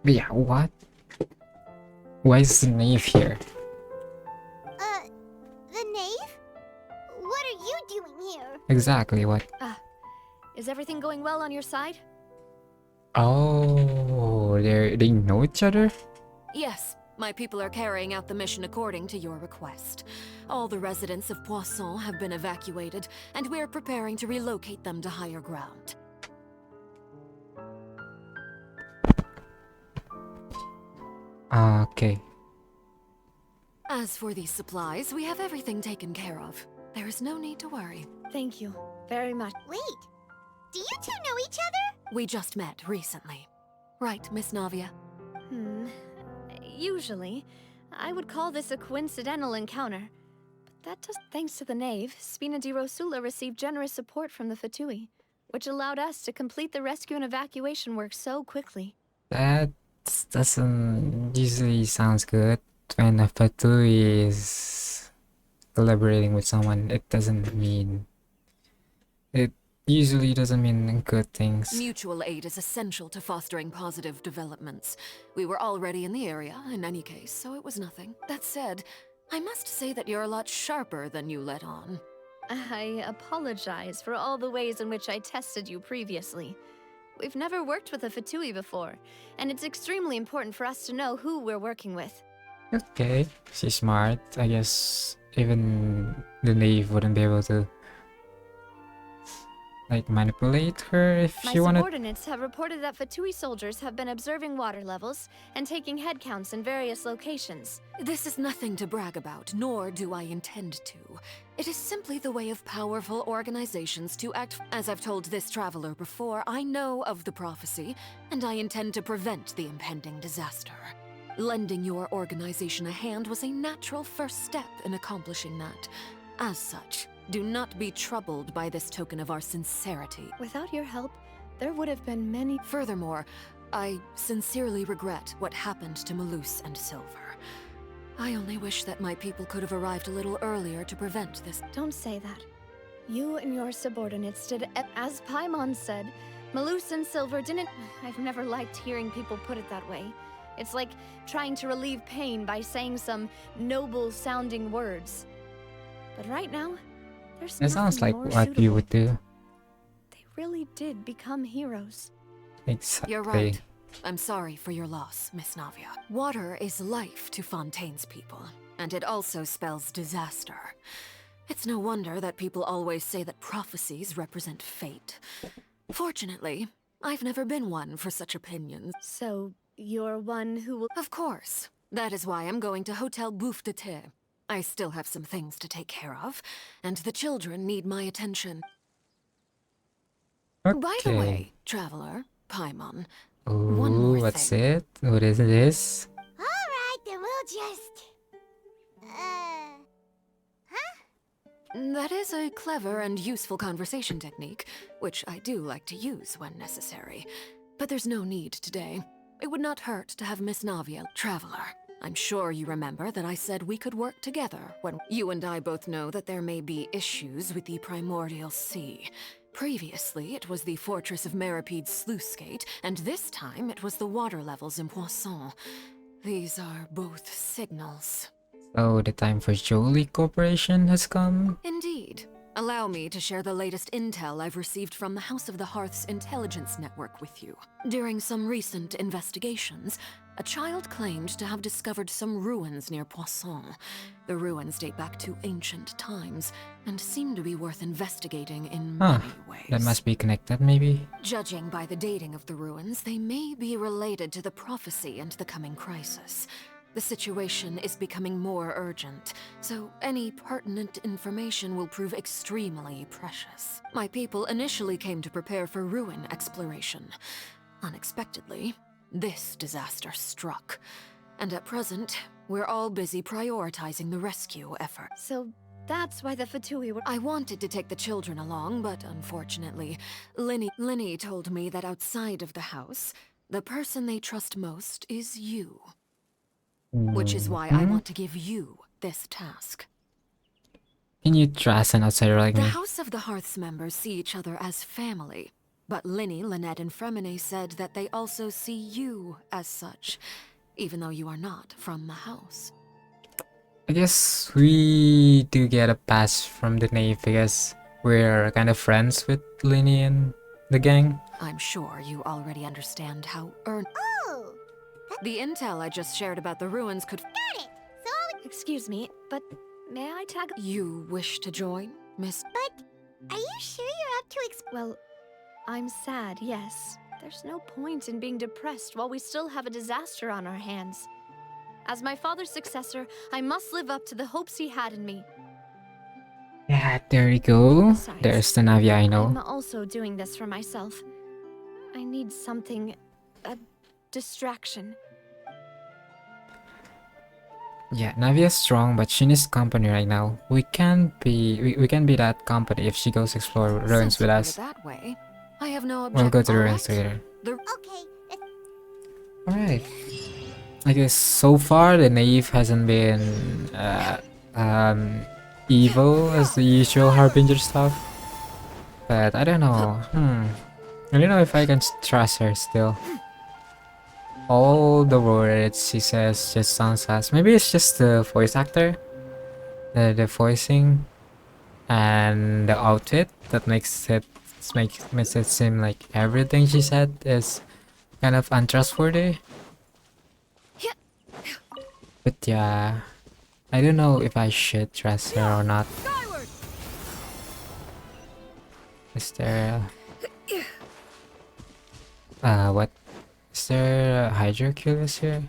But yeah, what? Why is the knave here? The knave? What are you doing here? Exactly what? Is everything going well on your side? Oh, they know each other? Yes, my people are carrying out the mission according to your request. All the residents of Poisson have been evacuated, and we're preparing to relocate them to higher ground. Okay. As for these supplies, we have everything taken care of. There is no need to worry. Thank you very much. Wait, do you two know each other? We just met recently. Right, Miss Navia? Usually, I would call this a coincidental encounter. But that just thanks to the knave, Spina di Rosula received generous support from the Fatui, which allowed us to complete the rescue and evacuation work so quickly. That doesn't usually sounds good. When a fatu is collaborating with someone, it doesn't mean... It usually doesn't mean good things. Mutual aid is essential to fostering positive developments. We were already in the area, in any case, so it was nothing. That said, I must say that you're a lot sharper than you let on. I apologize for all the ways in which I tested you previously. We've never worked with a Fatui before, and it's extremely important for us to know who we're working with. Okay, she's smart. I guess even the knave wouldn't be able to like manipulate her if My she wanted. subordinates have reported that Fatui soldiers have been observing water levels and taking head counts in various locations. This is nothing to brag about, nor do I intend to. It is simply the way of powerful organizations to act. As I've told this traveler before, I know of the prophecy, and I intend to prevent the impending disaster. Lending your organization a hand was a natural first step in accomplishing that. As such, do not be troubled by this token of our sincerity. Without your help, there would have been many... Furthermore, I sincerely regret what happened to Malus and Silver. I only wish that my people could have arrived a little earlier to prevent this. Don't say that. You and your subordinates did, as Paimon said, Malus and Silver didn't... I've never liked hearing people put it that way. It's like trying to relieve pain by saying some noble-sounding words. But right now, there's That sounds like nothing more what suitable. you would do. They really did become heroes. Exactly. You're right. I'm sorry for your loss, Miss Navia. Water is life to Fontaine's people, and it also spells disaster. It's no wonder that people always say that prophecies represent fate. Fortunately, I've never been one for such opinions. So, you're one who will... Of course. That is why I'm going to Hotel Bouffe de Thé. I still have some things to take care of, and the children need my attention. Okay. By the way, traveler, Paimon, Ooh, one more what's thing. it? What is this? Alright, then we'll just... That is a clever and useful conversation technique, which I do like to use when necessary. But there's no need today. It would not hurt to have Miss Navia, traveler. I'm sure you remember that I said we could work together when you and I both know that there may be issues with the Primordial Sea. Previously, it was the Fortress of Maripede's sluice gate, and this time it was the water levels in Poisson. These are both signals. So the time for Jolie Corporation has come? Indeed. Allow me to share the latest intel I've received from the House of the Hearth's intelligence network with you. During some recent investigations, a child claimed to have discovered some ruins near Poisson. The ruins date back to ancient times and seem to be worth investigating in many ways. That must be connected, maybe? Judging by the dating of the ruins, they may be related to the prophecy and the coming crisis. The situation is becoming more urgent, so any pertinent information will prove extremely precious. My people initially came to prepare for ruin exploration. Unexpectedly, this disaster struck. And at present, we're all busy prioritizing the rescue effort. So, that's why the Fatui were... I wanted to take the children along, but unfortunately, Linny told me that outside of the house, the person they trust most is you. Which is why I want to give you this task. Can you trust an outsider like The me? House of the Hearth's members see each other as family. But Linny, Lynette, and Fremine said that they also see you as such, even though you are not from the house. I guess we do get a pass from the Knave because we're kind of friends with Linny and the gang. I'm sure you already understand how Oh, the intel I just shared about the ruins could. got it. So, Excuse me, but may I tag? You wish to join, Miss? but are you sure you're up to Well, I'm sad, yes. There's no point in being depressed while we still have a disaster on our hands. As my father's successor, I must live up to the hopes he had in me. Yeah, there you go. Besides, There's the Navia I I'm know. also doing this for myself. I need something, a distraction. Yeah, Navia's strong, but she needs company right now. We can be that company if she goes explore ruins Since with you put us. it that way, I have no We'll objection. go to the ruins together. okay? Alright. I guess so far the Knave hasn't been evil as the usual Harbinger stuff. But I don't know. I don't know if I can trust her still. All the words she says just sounds as maybe it's just the voice actor, the voicing, and the outfit that makes it seem like everything she said is kind of untrustworthy. But yeah, I don't know if I should trust her or not. Is there what? Is there a Hydroculus here?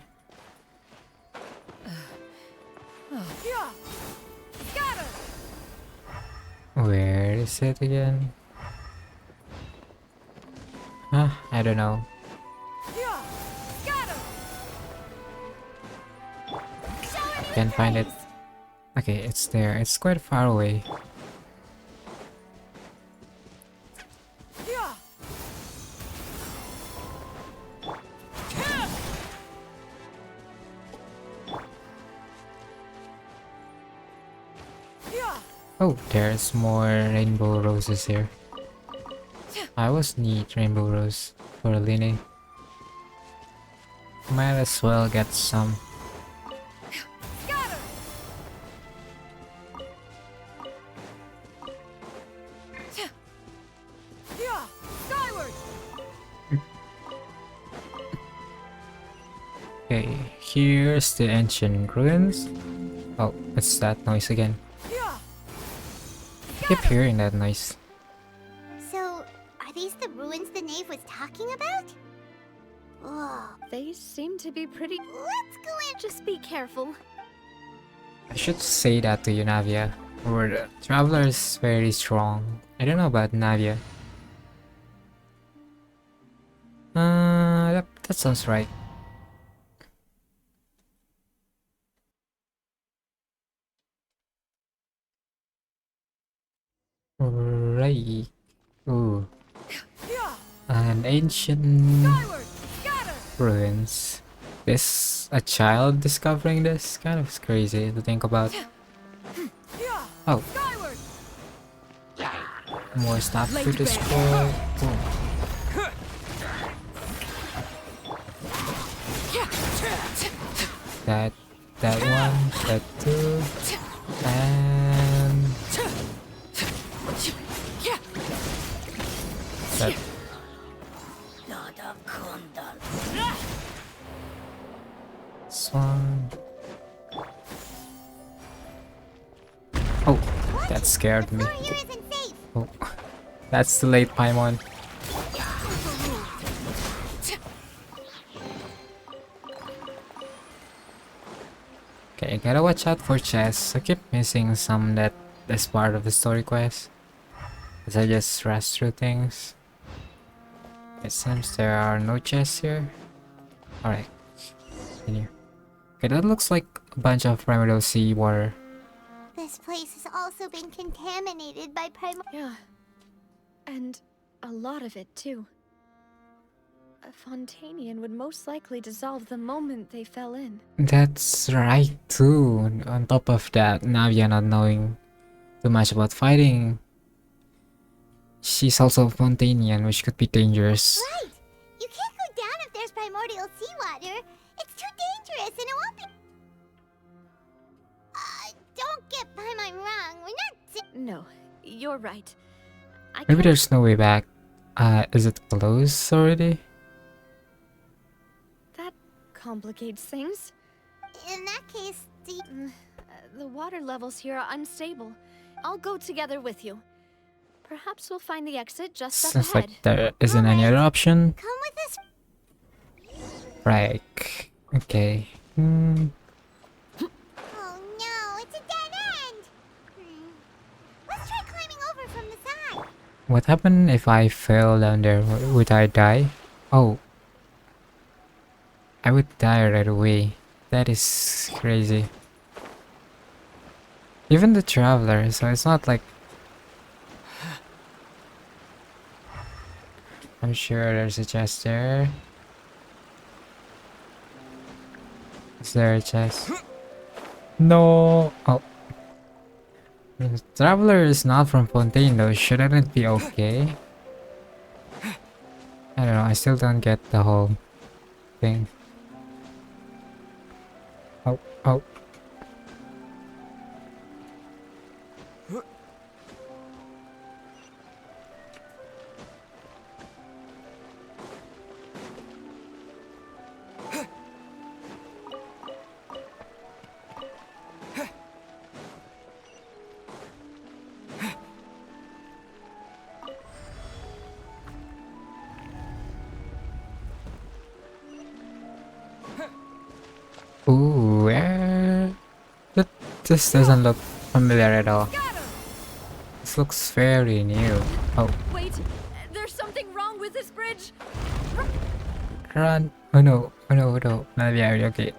Where is it again? Huh? I don't know. Can't find it. Okay, it's there. It's quite far away. Oh, there's more rainbow roses here. I always need rainbow rose for Lini. Might as well get some. Okay, here's the ancient ruins. Oh, it's that noise again. I keep hearing that noise. So, are these the ruins the Knave was talking about? Whoa. They seem to be pretty. Let's go in. Just be careful. I should say that to you, Navia. Or the traveler is very strong. I don't know about Navia. Yep, that sounds right. Right. Ooh. An ancient ruins. This a child discovering this? Kind of crazy to think about. Oh. More stuff to destroy. Oh. That one, that two, and that. This one. Oh, that scared me. Door here isn't safe. Oh, that's the late Paimon. Okay, gotta watch out for chests. I keep missing some that's part of the story quest. As I just rush through things. It seems there are no chests here. Alright. Continue. Okay, that looks like a bunch of primordial sea water. This place has also been contaminated by Yeah. And a lot of it, too. A Fontanian would most likely dissolve the moment they fell in. That's right too. On top of that, Navia not knowing too much about fighting. she's also Fontanian, which could be dangerous. Right! You can't go down if there's primordial seawater. It's too dangerous and it won't be. Don't get Paimon wrong. We're not. No, you're right. I Maybe can't- there's no way back. Is it closed already? That complicates things. In that case, The water levels here are unstable. I'll go together with you. Perhaps we'll find the exit just up Seems ahead. like there isn't any other option. come with us. Right. Okay. Oh no, it's a dead end. Let's try climbing over from the side. What happened if I fell down there? Would I die? Oh. I would die right away. That is crazy. Even the traveler, so it's not like... I'm sure there's a chest there. Is there a chest? No! Oh. The traveler is not from Fontaine though, shouldn't it be okay? I don't know, I still don't get the whole thing. Oh, oh. Ooh, this doesn't look familiar at all. This looks very new. Oh, Wait, there's something wrong with this bridge. run! Oh no! Oh no! Oh no! Yeah, okay.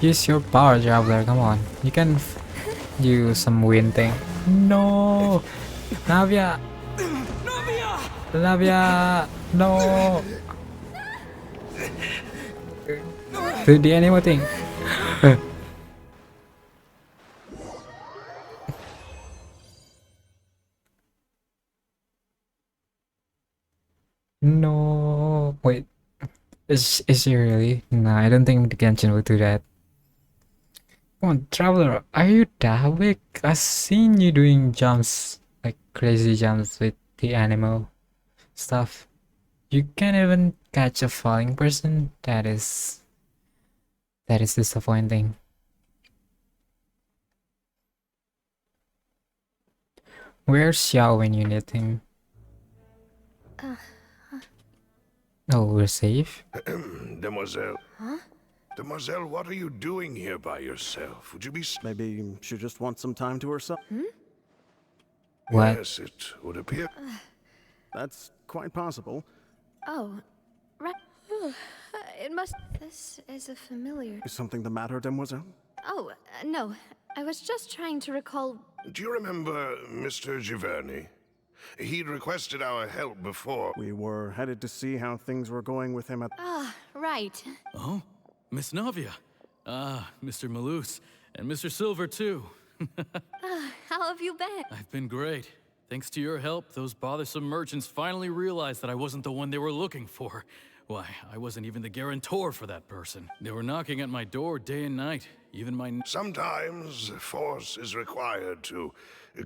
Use your power, traveler. Come on, you can use some wind thing. No, Navia! Navia! No! Do the animal thing. No. Wait. Is she really? No, I don't think the Genshin will do that. Come on, traveler, are you that weak? I've seen you doing jumps, like crazy jumps with the animal stuff. You can't even catch a falling person? That is disappointing. Where's Xiao when you need him? Oh, we're safe? Demoiselle. Huh? Demoiselle, what are you doing here by yourself? Would you be... Maybe she just wants some time to herself. What? Yes, it would appear. That's quite possible. Oh, right. It must. This is a familiar. Is something the matter, Demoiselle? Oh, no. I was just trying to recall. Do you remember Mr. Giverny? He'd requested our help before. We were headed to see how things were going with him at... Ah, right. Oh, Miss Navia. Mr. Malus. And Mr. Silver, too. How have you been? I've been great. Thanks to your help, those bothersome merchants finally realized that I wasn't the one they were looking for. Why, I wasn't even the guarantor for that person. They were knocking at my door day and night. Even my... Sometimes force is required to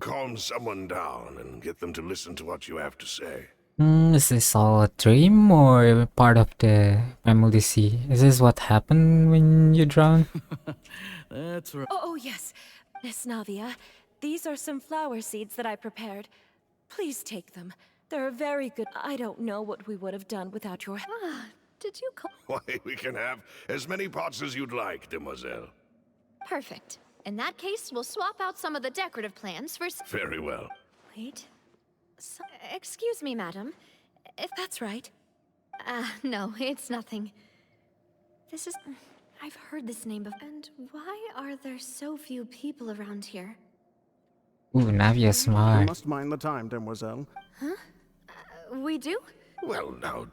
calm someone down and get them to listen to what you have to say. Is this all a dream or part of the Family Sea? Is this what happened when you drowned? That's right. Oh, yes. Miss Navia, these are some flower seeds that I prepared. Please take them. They're very good. I don't know what we would have done without your help. Did you call? Why, we can have as many pots as you'd like, Demoiselle. Perfect. In that case, we'll swap out some of the decorative plants for. Very well. Wait. Excuse me, madam. If That's right. no, it's nothing. This is. I've heard this name before. And why are there so few people around here? Ooh, Navia You smart. must mind the time, Demoiselle. We do? Well, now,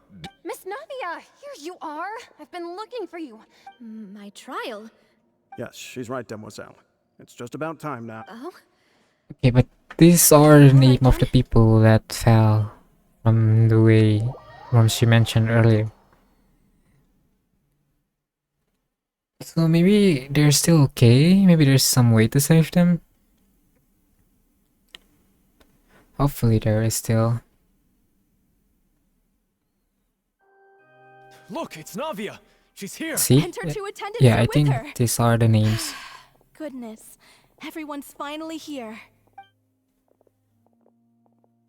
Miss Navia, here you are. I've been looking for you. My trial? Yes, she's right, Demoiselle. It's just about time now. Oh? Okay, but these are the name of the people that fell from the way she mentioned earlier. So maybe they're still okay. Maybe there's some way to save them. Hopefully there is still. Look, it's Navia. She's here. See? And her two attendants Yeah, are I with think her. these are the names. Goodness, everyone's finally here.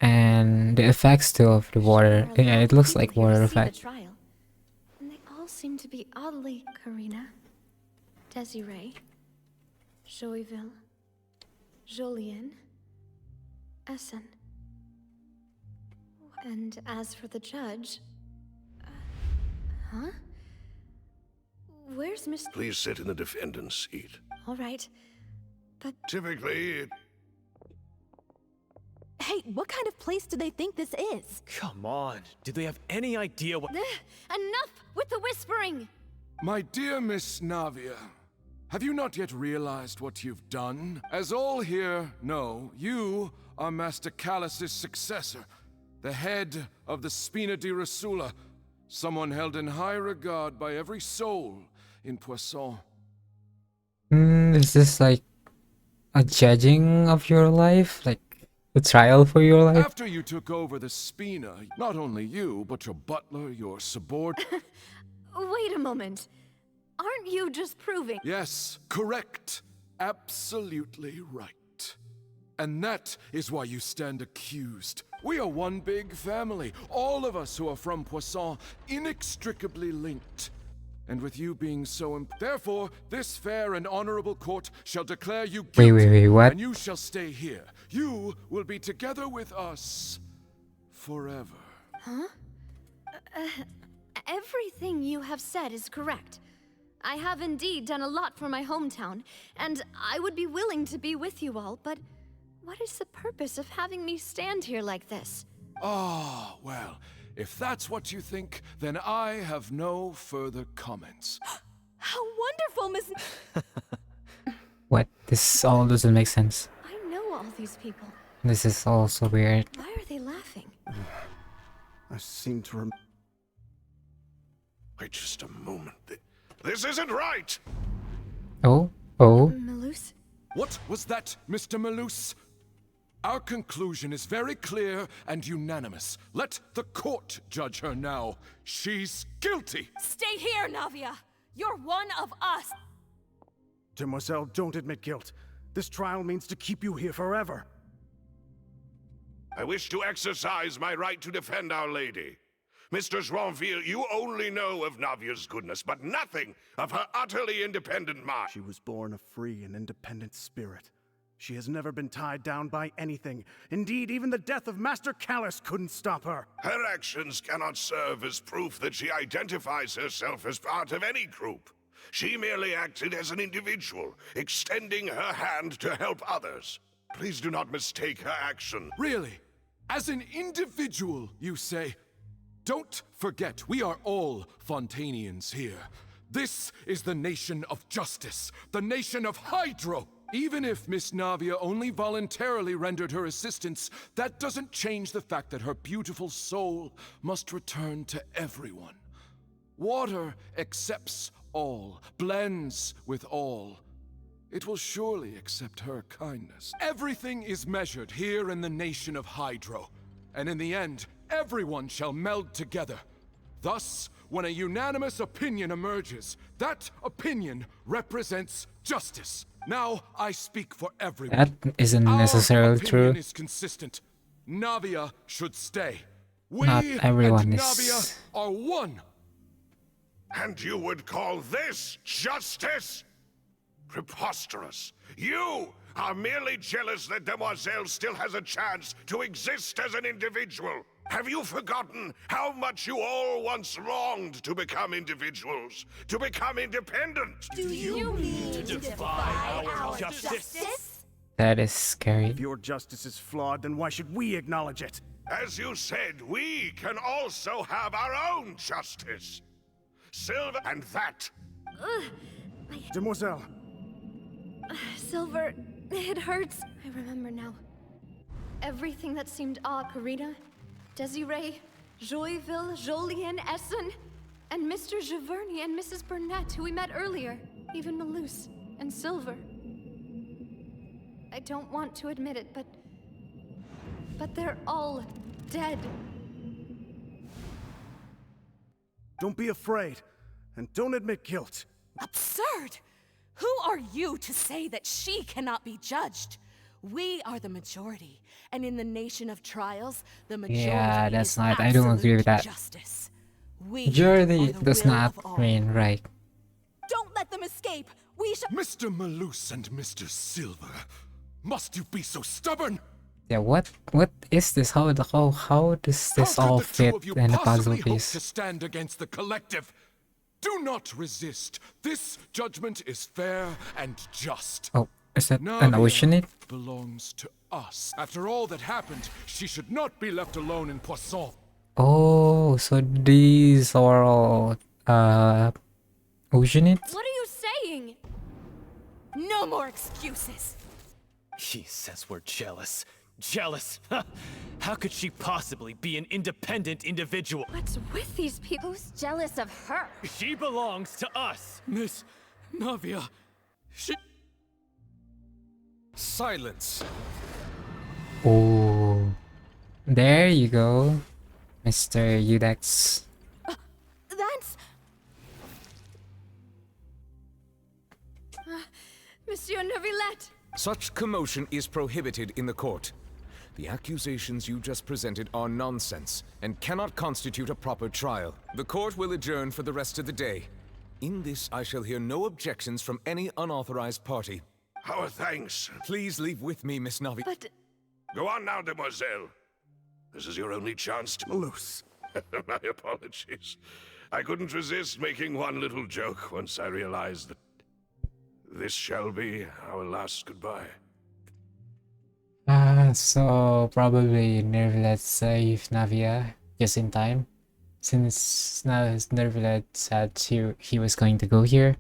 And the effects too of the water. There are a Yeah, lot it of looks people like here to water see the effect. trial. And they all seem to be oddly Karina, Desiree, Joyville, Julien, Essen. And as for the judge... huh? Where's Miss... Please sit in the defendant's seat. All right. But Typically, Hey, what kind of place do they think this is? Come on. Do they have any idea what... enough with the whispering! My dear Miss Navia, have you not yet realized what you've done? As all here know, you are Master Callus's successor, the head of the Spina di Rasula, someone held in high regard by every soul in Poisson. Is this like a judging of your life? Like a trial for your life? After you took over the Spina, not only you, but your butler, your subordinate... Wait a moment. Aren't you just proving... Yes, correct. Absolutely right. And that is why you stand accused. We are one big family, all of us who are from Poisson, inextricably linked. And with you being so therefore, this fair and honorable court shall declare you guilty. Wait, what? And you shall stay here. You will be together with us forever. Huh? Everything you have said is correct. I have indeed done a lot for my hometown, and I would be willing to be with you all, but what is the purpose of having me stand here like this? Ah, well, if that's what you think, then I have no further comments. How wonderful, Miss... What? This all doesn't make sense. I know all these people. This is also weird. Why are they laughing? I seem to wait just a moment. This isn't right! Oh? Malus? What was that, Mr. Malus? Our conclusion is very clear and unanimous. Let the court judge her now. She's guilty! Stay here, Navia! You're one of us! Demoiselle, don't admit guilt. This trial means to keep you here forever. I wish to exercise my right to defend Our Lady. Mr. Joinville, you only know of Navia's goodness, but nothing of her utterly independent mind. She was born a free and independent spirit. She has never been tied down by anything. Indeed, even the death of Master Callus couldn't stop her. Her actions cannot serve as proof that she identifies herself as part of any group. She merely acted as an individual, extending her hand to help others. Please do not mistake her action. Really? As an individual, you say? Don't forget, we are all Fontanians here. This is the nation of justice, the nation of Hydro. Even if Miss Navia only voluntarily rendered her assistance, that doesn't change the fact that her beautiful soul must return to everyone. Water accepts all, blends with all. It will surely accept her kindness. Everything is measured here in the nation of Hydro, and in the end, everyone shall meld together. Thus, when a unanimous opinion emerges, that opinion represents justice. Now, I speak for everyone. That isn't Our necessarily opinion true. is consistent. Navia should stay. Not We everyone and is. Navia are one. And you would call this justice? Preposterous. You are merely jealous that Demoiselle still has a chance to exist as an individual. Have you forgotten how much you all once longed to become individuals, to become independent? Do you mean to defy our justice? That is scary. If your justice is flawed, then why should we acknowledge it? As you said, we can also have our own justice. Silver and that. Demoiselle, Silver, it hurts. I remember now. Everything that seemed Karina, Desiree, Joyville, Jolien, Essen, and Mr. Giverny and Mrs. Burnett, who we met earlier. Even Malus and Silver. I don't want to admit it, but they're all dead. Don't be afraid, and don't admit guilt. Absurd! Who are you to say that she cannot be judged? We are the majority, and in the nation of trials, the majority Yeah, that's is not. I don't agree with that. justice. We Majority are the does will not of all. mean right. Don't let them escape. We shall. Mr. Malus and Mr. Silver, must you be so stubborn? Yeah, what is this? How does this How all could the two fit of you in the puzzle possibly hope piece? to stand against the collective? Do not resist. This judgment is fair and just. Oh, is that an Navia oceanite? belongs to us. After all that happened, she should not be left alone in Poisson. Oh, so these are all oceanites? What are you saying? No more excuses. He says we're jealous. Jealous? How could she possibly be an independent individual? What's with these people? Who's jealous of her? She belongs to us. Miss Navia, she... Silence. Oh, there you go, Mr. Udex. That's Monsieur Neuvillette! Such commotion is prohibited in the court. The accusations you just presented are nonsense and cannot constitute a proper trial. The court will adjourn for the rest of the day. In this, I shall hear no objections from any unauthorized party. Our thanks. Please leave with me, Miss Navi. But Go on now, demoiselle. This is your only chance to... Malus. My apologies. I couldn't resist making one little joke once I realized that this shall be our last goodbye. So probably Nervlet saved Navia just in time, since now Nervlet said he was going to go here,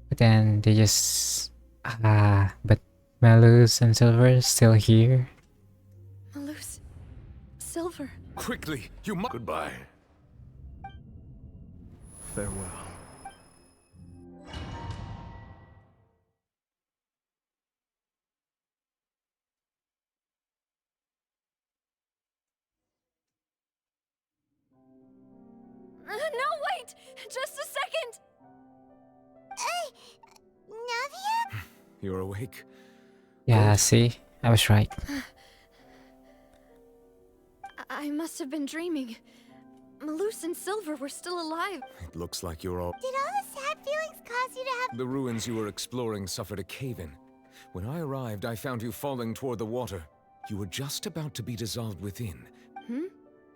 but then they just but Malus and Silver is still here. Malus, Silver. Quickly, you must. Goodbye. Farewell. No, wait! Just a second! Navia? You're awake. Yeah, see, I was right. I must have been dreaming. Malus and Silver were still alive. It looks like you're all. Did all the sad feelings cause you to have... The ruins you were exploring suffered a cave-in. When I arrived, I found you falling toward the water. You were just about to be dissolved within.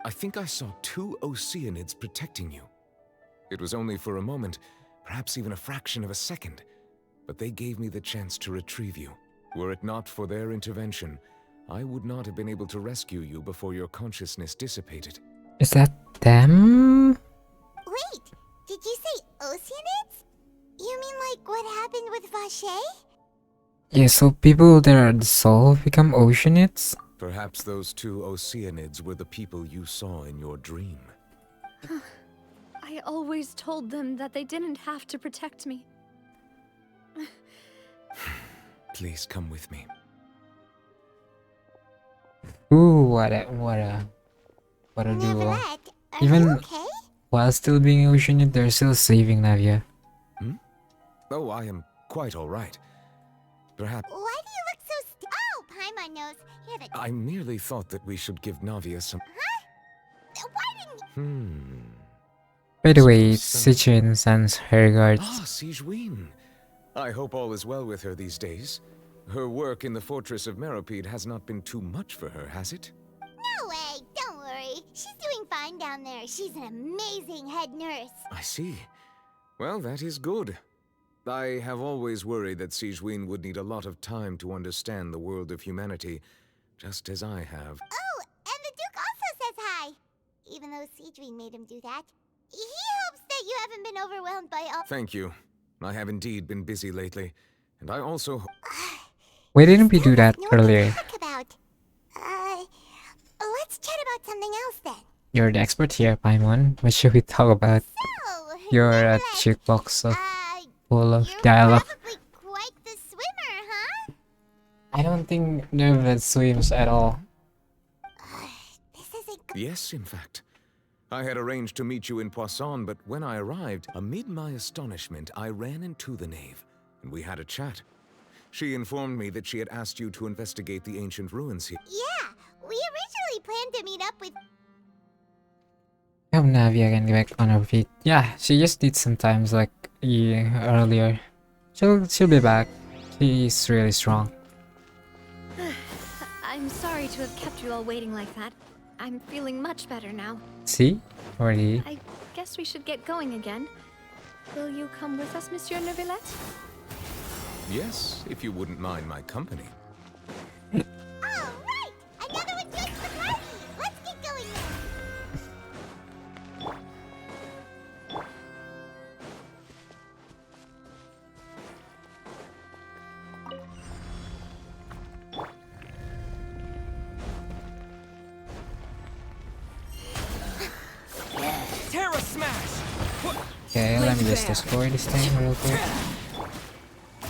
I think I saw 2 Oceanids protecting you. It was only for a moment, perhaps even a fraction of a second, but they gave me the chance to retrieve you. Were it not for their intervention, I would not have been able to rescue you before your consciousness dissipated. Is that them? Wait, did you say Oceanids? You mean like what happened with Vache? Yeah, so people that are dissolved become oceanids? Perhaps those 2 Oceanids were the people you saw in your dream. I always told them that they didn't have to protect me. Please come with me. Ooh, what a duo. Neuvillette, are Even- you okay? While still being oceanid, they're still saving Navia. Oh, I am quite all right. Perhaps... Why do you look so Oh, Paimon knows. You're the... I merely thought that we should give Navia some... Why didn't... By the way, So- Sichuan sends her regards. Ah, Sigewin. I hope all is well with her these days. Her work in the fortress of Meropide has not been too much for her, has it? No way, don't worry. She's doing fine down there. She's an amazing head nurse. I see. Well, that is good. I have always worried that Sigewin would need a lot of time to understand the world of humanity, just as I have. Oh, and the Duke also says hi. Even though Sigewin made him do that. He hopes that you haven't been overwhelmed by all... Thank you. I have indeed been busy lately, And I also... Why didn't we do Still that have no one to earlier? talk about. Let's chat about something else then. You're the expert here, Paimon. What should we talk about? So, You're a Nicholas, chick box of full of you're dialogue. probably quite the swimmer, huh? I don't think Nerva swims at all. This isn't Yes, in fact. I had arranged to meet you in Poisson, but when I arrived, amid my astonishment, I ran into the knave, and we had a chat. She informed me that she had asked you to investigate the ancient ruins here. Yeah, we originally planned to meet up with. I hope Navia can get back on her feet. Yeah, she just needs some time, like earlier. She'll be back. She's really strong. I'm sorry to have kept you all waiting like that. I'm feeling much better now. See? Already. I guess we should get going again. Will you come with us, Monsieur Neuvillette? Yes, if you wouldn't mind my company. All right, another one joins the party. Let's get going then. Terra Smash! Okay, let me just destroy this thing real quick.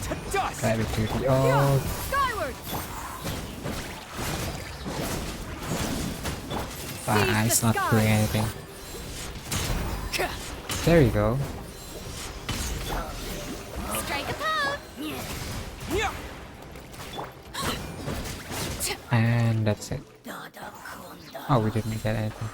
To dust! Grab it to the oh, Skyward! it's not doing anything. There you go. Strike a pose. And that's it. Oh, we didn't get anything.